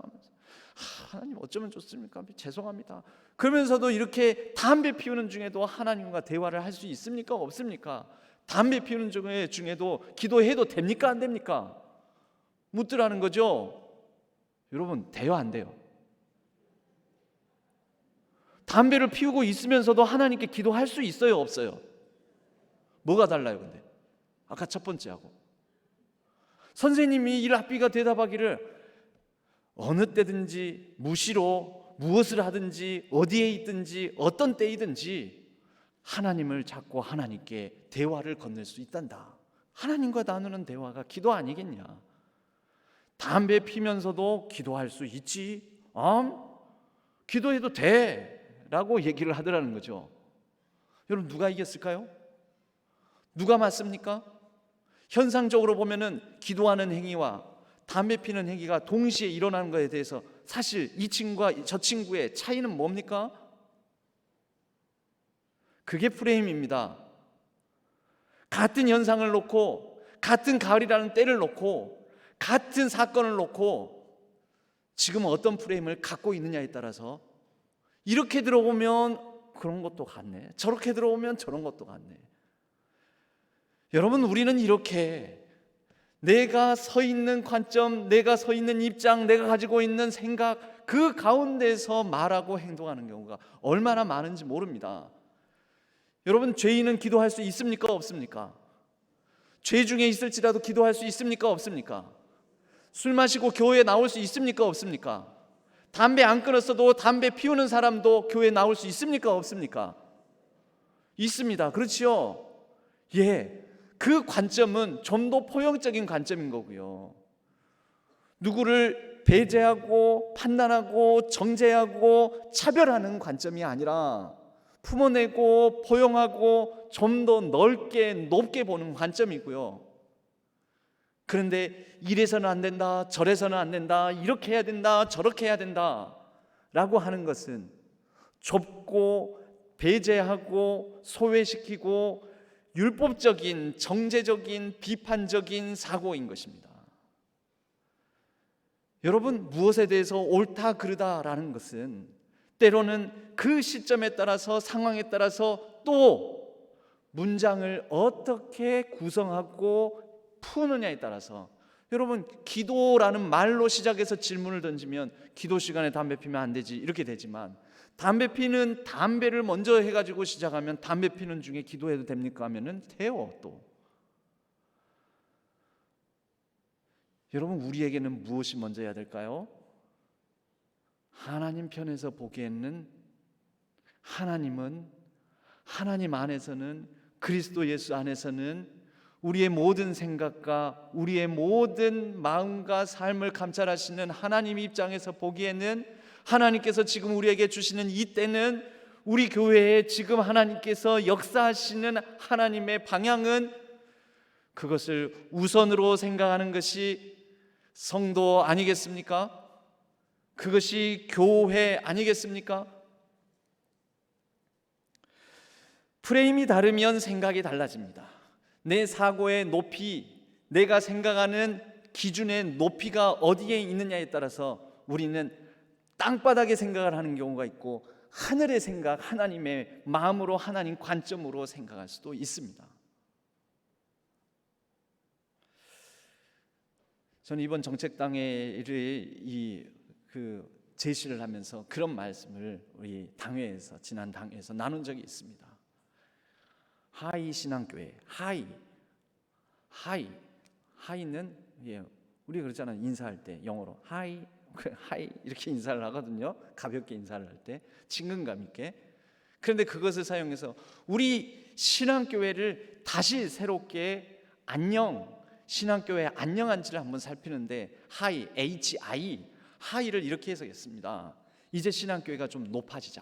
하나님, 어쩌면 좋습니까? 죄송합니다. 그러면서도 이렇게 담배 피우는 중에도 하나님과 대화를 할 수 있습니까? 없습니까? 담배 피우는 중에도 기도해도 됩니까? 안 됩니까? 묻더라는 거죠. 여러분, 돼요? 안 돼요? 담배를 피우고 있으면서도 하나님께 기도할 수 있어요? 없어요? 뭐가 달라요? 근데 아까 첫 번째하고 선생님이 이 랍비가 대답하기를 어느 때든지 무시로 무엇을 하든지 어디에 있든지 어떤 때이든지 하나님을 찾고 하나님께 대화를 건넬 수 있단다. 하나님과 나누는 대화가 기도 아니겠냐? 담배 피면서도 기도할 수 있지. 기도해도 돼. 라고 얘기를 하더라는 거죠. 여러분, 누가 이겼을까요? 누가 맞습니까? 현상적으로 보면은 기도하는 행위와 담배 피는 행위가 동시에 일어나는 것에 대해서 사실 이 친구와 저 친구의 차이는 뭡니까? 그게 프레임입니다. 같은 현상을 놓고, 같은 가을이라는 때를 놓고, 같은 사건을 놓고 지금 어떤 프레임을 갖고 있느냐에 따라서 이렇게 들어보면 그런 것도 같네, 저렇게 들어오면 저런 것도 같네. 여러분, 우리는 이렇게 내가 서 있는 관점, 내가 서 있는 입장, 내가 가지고 있는 생각, 그 가운데서 말하고 행동하는 경우가 얼마나 많은지 모릅니다. 여러분, 죄인은 기도할 수 있습니까? 없습니까? 죄 중에 있을지라도 기도할 수 있습니까? 없습니까? 술 마시고 교회에 나올 수 있습니까? 없습니까? 담배 안 끊었어도 담배 피우는 사람도 교회에 나올 수 있습니까? 없습니까? 있습니다. 그렇지요? 예, 그 관점은 좀 더 포용적인 관점인 거고요. 누구를 배제하고 판단하고 정죄하고 차별하는 관점이 아니라 품어내고 포용하고 좀 더 넓게 높게 보는 관점이고요. 그런데 이래서는 안 된다, 저래서는 안 된다, 이렇게 해야 된다, 저렇게 해야 된다 라고 하는 것은 좁고 배제하고 소외시키고 율법적인, 정제적인, 비판적인 사고인 것입니다. 여러분, 무엇에 대해서 옳다 그르다라는 것은 때로는 그 시점에 따라서, 상황에 따라서 또 문장을 어떻게 구성하고 푸느냐에 따라서, 여러분, 기도라는 말로 시작해서 질문을 던지면 기도 시간에 담배 피면 안 되지 이렇게 되지만, 담배 피는 담배를 먼저 해가지고 시작하면 담배 피는 중에 기도해도 됩니까? 하면은 돼요. 또 여러분, 우리에게는 무엇이 먼저 해야 될까요? 하나님 편에서 보기에는 하나님은, 하나님 안에서는, 그리스도 예수 안에서는 우리의 모든 생각과 우리의 모든 마음과 삶을 감찰하시는 하나님 입장에서 보기에는, 하나님께서 지금 우리에게 주시는 이 때는, 우리 교회에 지금 하나님께서 역사하시는 하나님의 방향은, 그것을 우선으로 생각하는 것이 성도 아니겠습니까? 그것이 교회 아니겠습니까? 프레임이 다르면 생각이 달라집니다. 내 사고의 높이, 내가 생각하는 기준의 높이가 어디에 있느냐에 따라서 우리는 땅바닥에 생각을 하는 경우가 있고, 하늘의 생각, 하나님의 마음으로, 하나님 관점으로 생각할 수도 있습니다. 저는 이번 정책당회의 제시를 하면서 그런 말씀을 우리 당회에서, 지난 당회에서 나눈 적이 있습니다. 하이 신앙교회, 하이는 우리 그렇잖아요. 인사할 때 영어로 하이 이렇게 인사를 하거든요. 가볍게 인사를 할 때 친근감 있게. 그런데 그것을 사용해서 우리 신앙교회를 다시 새롭게 신앙교회 안녕한지를 한번 살피는데, 하이를 이렇게 해석했습니다. 이제 신앙교회가 좀 높아지자,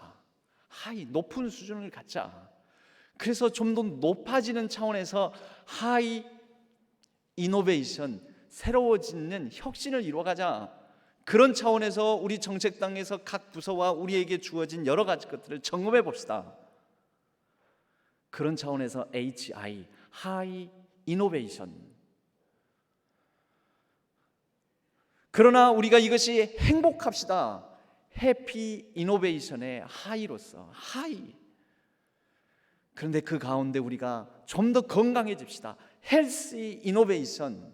높은 수준을 갖자. 그래서 좀 더 높아지는 차원에서 하이 이노베이션, 새로워지는 혁신을 이루어가자. 그런 차원에서 우리 정책당에서 각 부서와 우리에게 주어진 여러 가지 것들을 점검해 봅시다. 그런 차원에서 하이 이노베이션. 그러나 우리가 이것이 행복합시다. 해피 이노베이션의 하이로서 그런데 그 가운데 우리가 좀 더 건강해집시다. 헬시 이노베이션.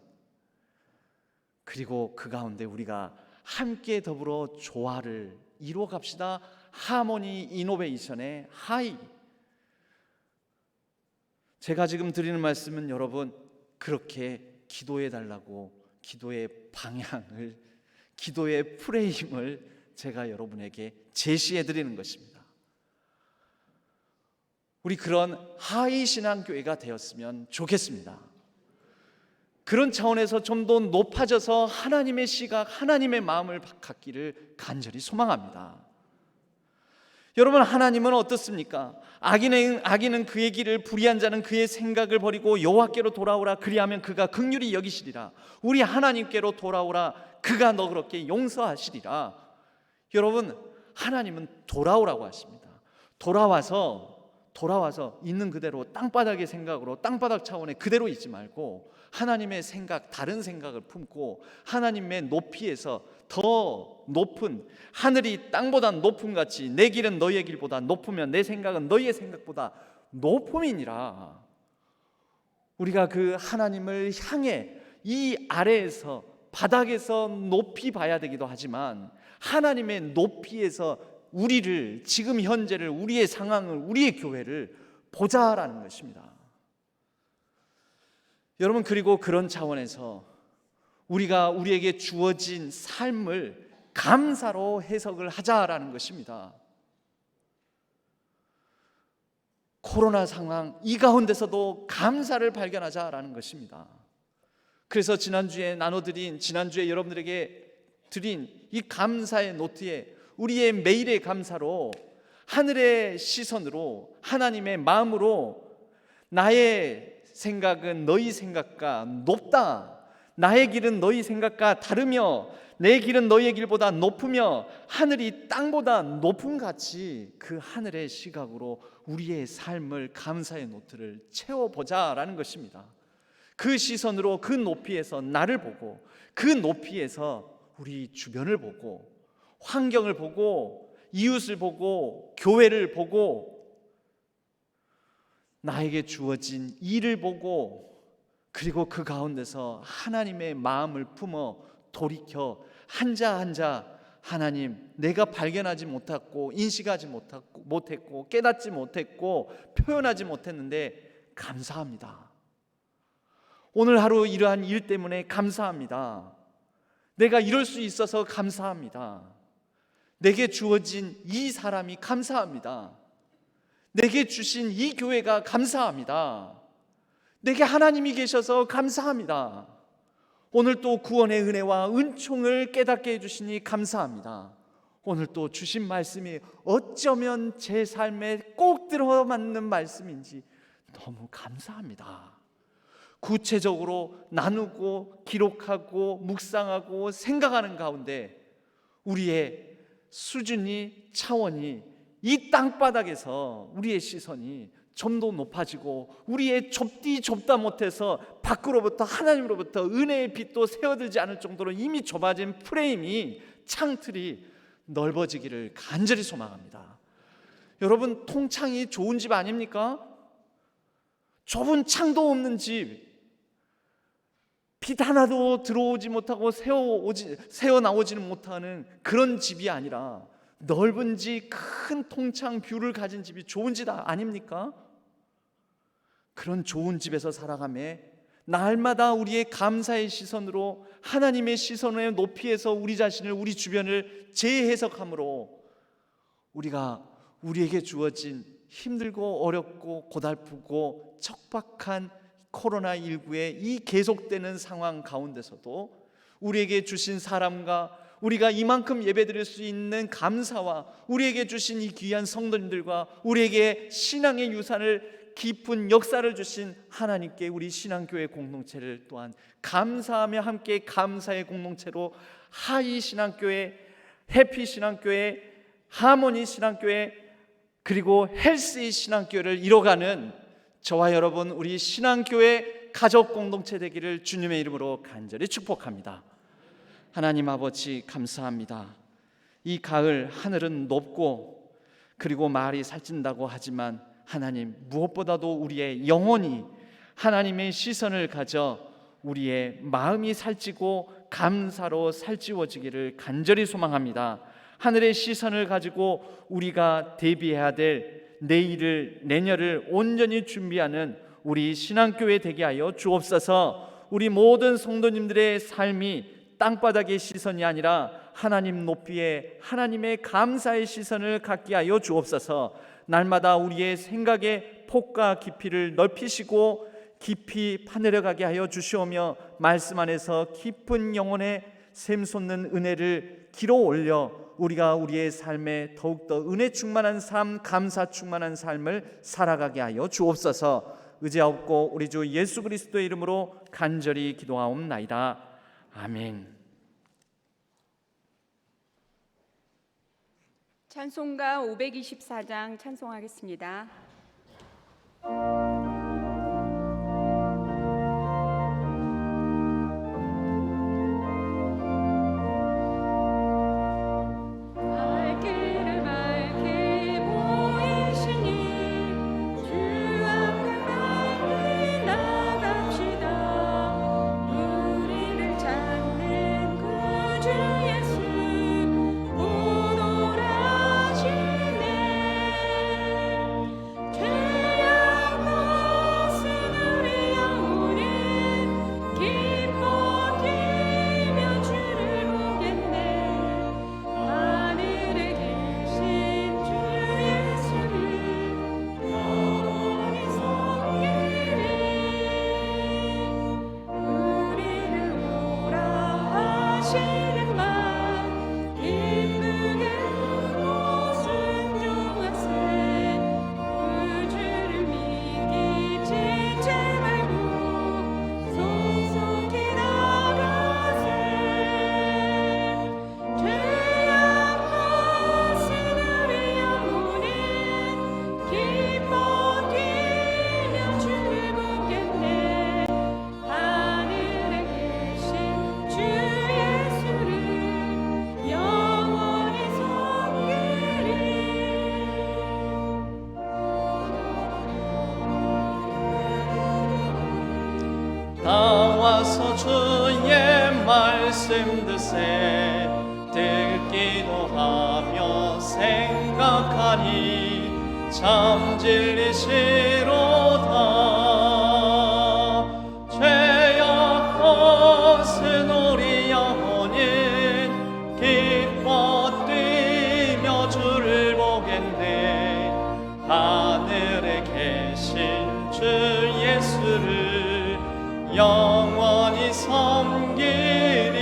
그리고 그 가운데 우리가 함께 더불어 조화를 이루어 갑시다. 하모니 이노베이션의 하이. 제가 지금 드리는 말씀은 여러분, 그렇게 기도해 달라고, 기도의 방향을, 기도의 프레임을 제가 여러분에게 제시해 드리는 것입니다. 우리 그런 하이 신앙교회가 되었으면 좋겠습니다. 그런 차원에서 좀 더 높아져서 하나님의 시각, 하나님의 마음을 갖기를 간절히 소망합니다. 여러분, 하나님은 어떻습니까? 악인은 그의 길을, 불의한 자는 그의 생각을 버리고 여호와께로 돌아오라. 그리하면 그가 긍휼히 여기시리라. 우리 하나님께로 돌아오라. 그가 너그럽게 용서하시리라. 여러분, 하나님은 돌아오라고 하십니다. 돌아와서 있는 그대로 땅바닥의 생각으로, 땅바닥 차원에 그대로 있지 말고 하나님의 생각, 다른 생각을 품고 하나님의 높이에서 더 높은, 하늘이 땅보다 높음 같이 내 길은 너희의 길보다 높으며 내 생각은 너희의 생각보다 높음이니라. 우리가 그 하나님을 향해 이 아래에서, 바닥에서 높이 봐야 되기도 하지만 하나님의 높이에서 우리를, 지금 현재를, 우리의 상황을, 우리의 교회를 보자라는 것입니다. 여러분, 그리고 그런 차원에서 우리가 우리에게 주어진 삶을 감사로 해석을 하자라는 것입니다. 코로나 상황 이 가운데서도 감사를 발견하자라는 것입니다. 그래서 지난주에 여러분들에게 드린 이 감사의 노트에 우리의 매일의 감사로, 하늘의 시선으로, 하나님의 마음으로 나의 생각은 너희 생각과 높다, 나의 길은 너희 생각과 다르며 내 길은 너희의 길보다 높으며 하늘이 땅보다 높음 같이 그 하늘의 시각으로 우리의 삶을, 감사의 노트를 채워보자라는 것입니다. 그 시선으로, 그 높이에서 나를 보고, 그 높이에서 우리 주변을 보고, 환경을 보고, 이웃을 보고, 교회를 보고, 나에게 주어진 일을 보고, 그리고 그 가운데서 하나님의 마음을 품어 돌이켜 한자 한자, 하나님, 내가 발견하지 못했고 인식하지 못했고 깨닫지 못했고 표현하지 못했는데 감사합니다. 오늘 하루 이러한 일 때문에 감사합니다. 내가 이럴 수 있어서 감사합니다. 내게 주어진 이 사람이 감사합니다. 내게 주신 이 교회가 감사합니다. 내게 하나님이 계셔서 감사합니다. 오늘 또 구원의 은혜와 은총을 깨닫게 해주시니 감사합니다. 오늘 또 주신 말씀이 어쩌면 제 삶에 꼭 들어맞는 말씀인지 너무 감사합니다. 구체적으로 나누고 기록하고 묵상하고 생각하는 가운데 우리의 수준이, 차원이, 이 땅바닥에서 우리의 시선이 좀 더 높아지고 우리의 좁다 못해서 밖으로부터, 하나님으로부터 은혜의 빛도 새어들지 않을 정도로 이미 좁아진 프레임이, 창틀이 넓어지기를 간절히 소망합니다. 여러분, 통창이 좋은 집 아닙니까? 좁은 창도 없는 집, 빛 하나도 들어오지 못하고 새어 나오지는 못하는 그런 집이 아니라 넓은 집, 큰 통창 뷰를 가진 집이 좋은 집 아닙니까? 그런 좋은 집에서 살아가며 날마다 우리의 감사의 시선으로, 하나님의 시선의 높이에서 우리 자신을, 우리 주변을 재해석함으로 우리가 우리에게 주어진 힘들고 어렵고 고달프고 척박한 코로나19의 이 계속되는 상황 가운데서도 우리에게 주신 사람과 우리가 이만큼 예배드릴 수 있는 감사와 우리에게 주신 이 귀한 성도님들과 우리에게 신앙의 유산을, 깊은 역사를 주신 하나님께 우리 신앙교회 공동체를 또한 감사하며 함께 감사의 공동체로 하이 신앙교회, 해피 신앙교회, 하모니 신앙교회, 그리고 헬스의 신앙교회를 이뤄가는 저와 여러분, 우리 신앙교회 가족 공동체 되기를 주님의 이름으로 간절히 축복합니다. 하나님 아버지, 감사합니다. 이 가을 하늘은 높고 그리고 말이 살찐다고 하지만 하나님, 무엇보다도 우리의 영혼이 하나님의 시선을 가져 우리의 마음이 살찌고 감사로 살찌워지기를 간절히 소망합니다. 하늘의 시선을 가지고 우리가 대비해야 될 내일을, 내년을 온전히 준비하는 우리 신앙교회 되게 하여 주옵소서. 우리 모든 성도님들의 삶이 땅바닥의 시선이 아니라 하나님 높이에 하나님의 감사의 시선을 갖게 하여 주옵소서. 날마다 우리의 생각의 폭과 깊이를 넓히시고 깊이 파내려가게 하여 주시오며 말씀 안에서 깊은 영혼의 샘솟는 은혜를 길어 올려 우리가 우리의 삶에 더욱더 은혜 충만한 삶, 감사 충만한 삶을 살아가게 하여 주옵소서. 의지하옵고 우리 주 예수 그리스도의 이름으로 간절히 기도하옵나이다. 아멘. 찬송가 524장 찬송하겠습니다. 나와서 주의 말씀 듣세 듣기도 하며 생각하니 참 진리시로다. 죄악 벗은 우리 영혼은 기뻐 뛰며 주를 보겠네. 하늘에 계신 주 예수를 영원히 섬기리.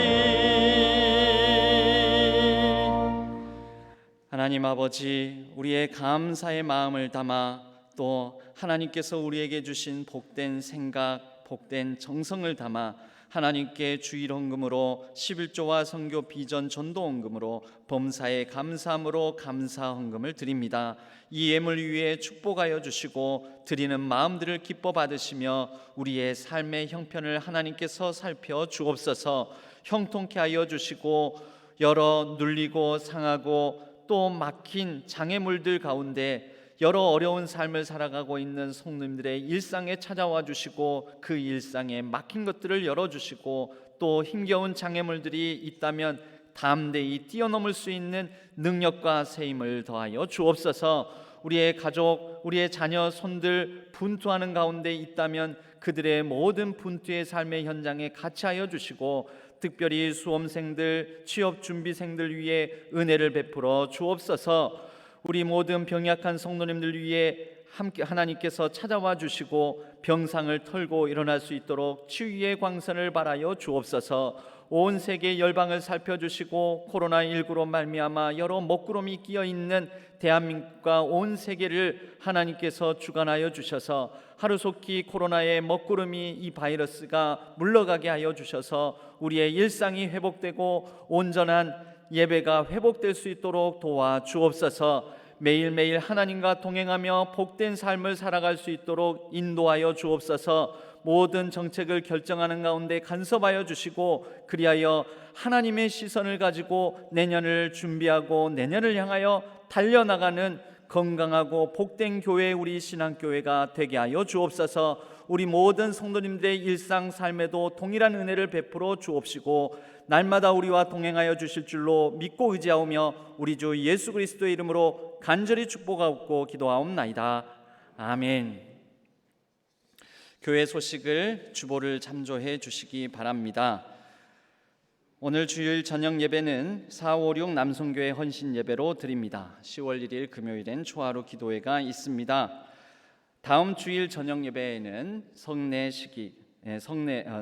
하나님 아버지, 우리의 감사의 마음을 담아 또 하나님께서 우리에게 주신 복된 생각, 복된 정성을 담아 하나님께 주일 헌금으로 11조와 선교 비전 전도 헌금으로 범사에 감사함으로 감사 헌금을 드립니다. 이 예물 위에 축복하여 주시고 드리는 마음들을 기뻐 받으시며 우리의 삶의 형편을 하나님께서 살펴 주옵소서. 형통케 하여 주시고 여러 눌리고 상하고 또 막힌 장애물들 가운데 여러 어려운 삶을 살아가고 있는 성도님들의 일상에 찾아와 주시고 그 일상에 막힌 것들을 열어주시고 또 힘겨운 장애물들이 있다면 담대히 뛰어넘을 수 있는 능력과 세임을 더하여 주옵소서. 우리의 가족, 우리의 자녀, 손들 분투하는 가운데 있다면 그들의 모든 분투의 삶의 현장에 같이 하여 주시고 특별히 수험생들, 취업준비생들 위해 은혜를 베풀어 주옵소서. 우리 모든 병약한 성도님들 위해 함께 하나님께서 찾아와 주시고 병상을 털고 일어날 수 있도록 치유의 광선을 발하여 주옵소서. 온 세계 열방을 살펴주시고 코로나19로 말미암아 여러 먹구름이 끼어있는 대한민국과 온 세계를 하나님께서 주관하여 주셔서 하루속히 코로나의 먹구름이 이 바이러스가 물러가게 하여 주셔서 우리의 일상이 회복되고 온전한 예배가 회복될 수 있도록 도와 주옵소서. 매일매일 하나님과 동행하며 복된 삶을 살아갈 수 있도록 인도하여 주옵소서. 모든 정책을 결정하는 가운데 간섭하여 주시고 그리하여 하나님의 시선을 가지고 내년을 준비하고 내년을 향하여 달려나가는 건강하고 복된 교회, 우리 신앙교회가 되게 하여 주옵소서. 우리 모든 성도님들의 일상 삶에도 동일한 은혜를 베풀어 주옵시고 날마다 우리와 동행하여 주실 줄로 믿고 의지하오며 우리 주 예수 그리스도의 이름으로 간절히 축복하옵고 기도하옵나이다. 아멘. 교회 소식을 주보를 참조해 주시기 바랍니다. 오늘 주일 저녁 예배는 456 남성교회 헌신 예배로 드립니다. 10월 1일 금요일엔 초하루 기도회가 있습니다. 다음 주일 저녁 예배에는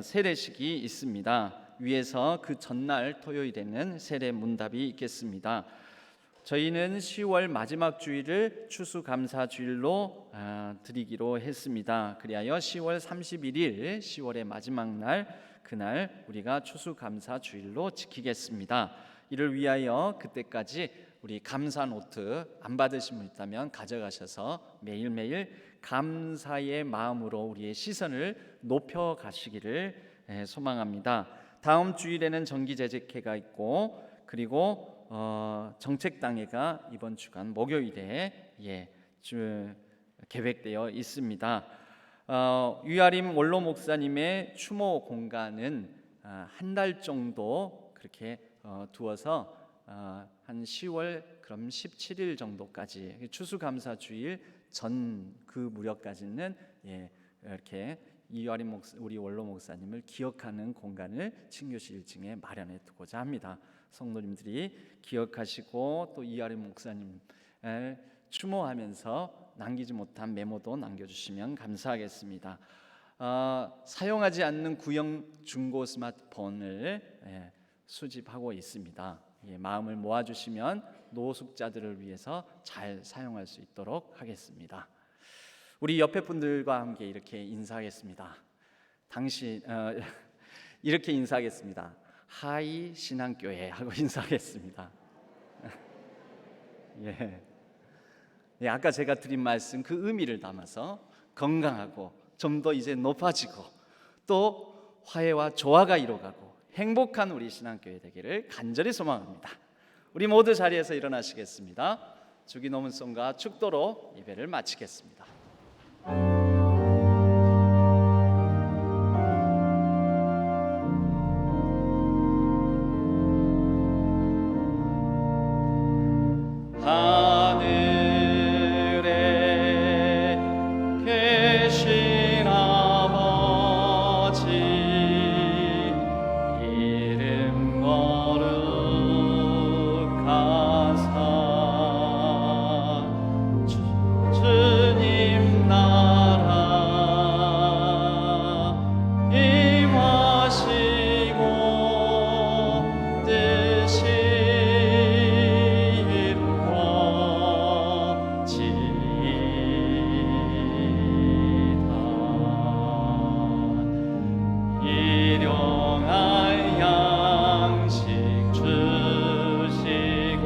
세례식이 있습니다. 위에서 그 전날 토요일에는 세례 문답이 있겠습니다. 저희는 10월 마지막 주일을 추수감사주일로 드리기로 했습니다. 그리하여 10월 31일 10월의 마지막 날 그날 우리가 추수감사주일로 지키겠습니다. 이를 위하여 그때까지 우리 감사 노트 안 받으신 분 있다면 가져가셔서 매일매일 감사의 마음으로 우리의 시선을 높여 가시기를 소망합니다. 다음 주일에는 정기재직회가 있고 그리고 정책당회가 이번 주간 목요일에 계획되어 있습니다. 유아림 원로 목사님의 추모 공간은 한 달 정도 그렇게 두어서 한 10월 그럼 17일 정도까지 추수감사주일 전 그 무렵까지는 이렇게 이화림 우리 원로 목사님을 기억하는 공간을 친교실 1층에 마련해 두고자 합니다. 성도님들이 기억하시고 또 이화림 목사님을 추모하면서 남기지 못한 메모도 남겨주시면 감사하겠습니다. 사용하지 않는 구형 중고 스마트폰을 수집하고 있습니다. 마음을 모아주시면 노숙자들을 위해서 잘 사용할 수 있도록 하겠습니다. 우리 옆에 분들과 함께 이렇게 인사하겠습니다. 이렇게 인사하겠습니다. 하이 신앙교회 하고 인사하겠습니다. 아까 제가 드린 말씀 그 의미를 담아서 건강하고 좀 더 이제 높아지고 또 화해와 조화가 이루어가고 행복한 우리 신앙교회 되기를 간절히 소망합니다. 우리 모두 자리에서 일어나시겠습니다. 주기 노문송과 축도로 예배를 마치겠습니다. 하늘에 계신 아버지 이름 거룩하사 주님 나라 임하시고 뜻이 일용할 양식 주시고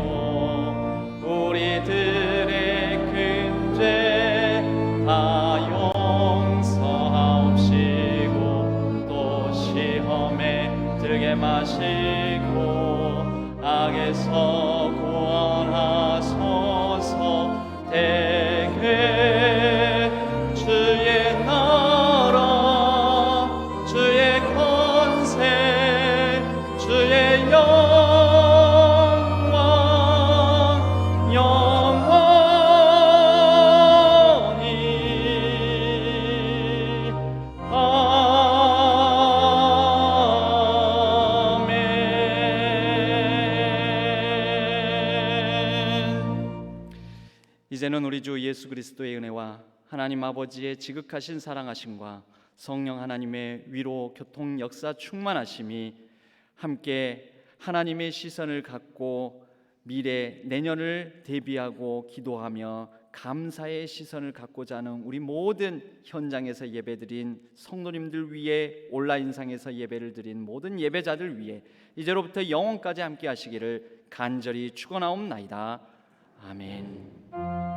우리들의 큰 죄 다 용서하옵시고 또 시험에 들게 마시고 악에서 구원하소서. 대개 주의 나라 주의 권세 주의 영광 영원히 아멘. 이제는 우리 주 예수 그리스도의 은혜와 하나님 아버지의 지극하신 사랑하심과 성령 하나님의 위로 교통 역사 충만하심이 함께 하나님의 시선을 갖고 미래 내년을 대비하고 기도하며 감사의 시선을 갖고자 하는 우리 모든 현장에서 예배드린 성도님들 위해 온라인상에서 예배를 드린 모든 예배자들 위해 이제로부터 영원까지 함께 하시기를 간절히 축원하옵나이다. 아멘.